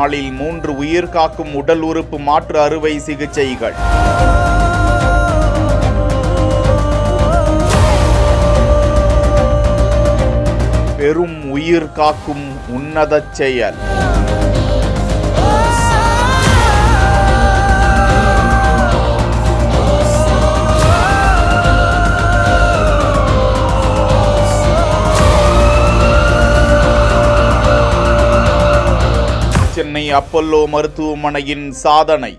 நாளில் 3 உயிர் காக்கும் உடல் உறுப்பு மாற்று அறுவை சிகிச்சைகள். பெரும் உயிர் காக்கும் உன்னத செயல். சென்னை அப்பல்லோ மருத்துவமனையின் சாதனை.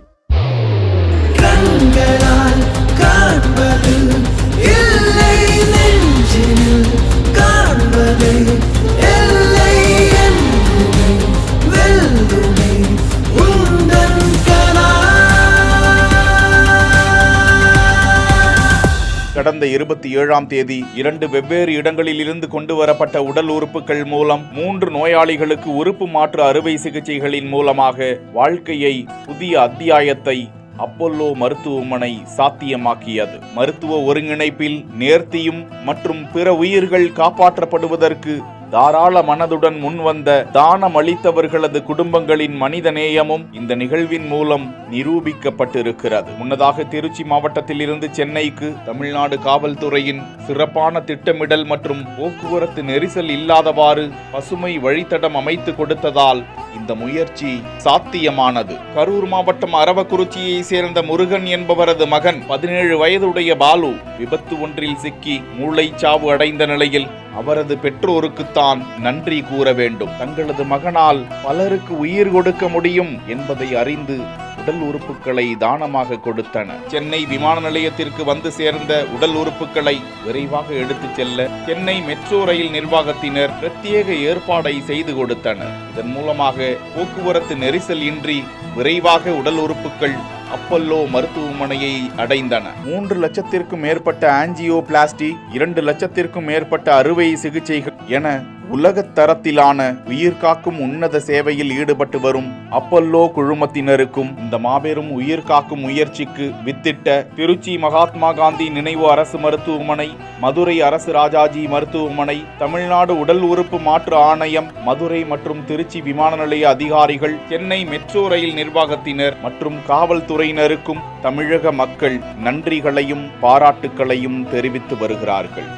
கடந்த 27ஆம் தேதி 2 வெவ்வேறு இடங்களில் இருந்து கொண்டு வரப்பட்ட உடல் உறுப்புகள் மூலம் 3 நோயாளிகளுக்கு உறுப்பு மாற்று அறுவை சிகிச்சைகளின் மூலமாக வாழ்க்கையை புதிய அத்தியாயத்தை அப்பல்லோ மருத்துவமனை சாத்தியமாக்கியது. மருத்துவ ஒருங்கிணைப்பில் நேர்த்தியும் மற்றும் பிற உயிர்கள் காப்பாற்றப்படுவதற்கு தாராள மனதுடன் முன்வந்த தானம் அளித்தவர்களது குடும்பங்களின் மனித நேயமும் இந்த நிகழ்வின் மூலம் நிரூபிக்கப்பட்டிருக்கிறது. முன்னதாக திருச்சி மாவட்டத்தில் இருந்து சென்னைக்கு தமிழ்நாடு காவல்துறையின் சிறப்பான திட்டமிடல் மற்றும் போக்குவரத்து நெரிசல் இல்லாதவாறு பசுமை வழித்தடம் அமைத்து கொடுத்ததால் இந்த முயற்சி சாத்தியமானது. கரூர் மாவட்டம் அரவக்குறிச்சியை சேர்ந்த முருகன் என்பவரது மகன் 17 வயதுடைய பாலு விபத்து ஒன்றில் சிக்கி மூளைச்சாவு அடைந்த நிலையில் அவரது பெற்றோருக்குத்தான் நன்றி கூற வேண்டும். தங்களது மகனால் பலருக்கு உயிர் கொடுக்க முடியும் என்பதை அறிந்து உடல் உறுப்புகளை தானமாக கொடுத்தனர். சென்னை விமான நிலையத்திற்கு வந்து சேர்ந்த உடல் உறுப்புகளை விரைவாக எடுத்துச் செல்ல சென்னை மெட்ரோ ரயில் நிர்வாகத்தினர் பிரத்யேக ஏற்பாடை செய்து கொடுத்தனர். இதன் மூலமாக போக்குவரத்து நெரிசல் இன்றி விரைவாக உடல் உறுப்புகள் அப்பல்லோ மருத்துவமனையை அடைந்தன. 3 லட்சத்திற்கும் மேற்பட்ட ஆஞ்சியோபிளாஸ்டி, 2 லட்சத்திற்கும் மேற்பட்ட அறுவை சிகிச்சைகள் என உலகத் தரத்திலான உயிர் காக்கும் உன்னத சேவையில் ஈடுபட்டு வரும் அப்பல்லோ குழுமத்தினருக்கும் இந்த மாபெரும் உயிர் காக்கும் முயற்சிக்கு வித்திட்ட திருச்சி மகாத்மா காந்தி நினைவு அரசு மருத்துவமனை, மதுரை அரசு ராஜாஜி மருத்துவமனை, தமிழ்நாடு உடல் உறுப்பு மாற்று ஆணையம், மதுரை மற்றும் திருச்சி விமான நிலைய அதிகாரிகள், சென்னை மெட்ரோ ரயில் நிர்வாகத்தினர் மற்றும் காவல்துறையினருக்கும் தமிழக மக்கள் நன்றிகளையும் பாராட்டுக்களையும் தெரிவித்து வருகிறார்கள்.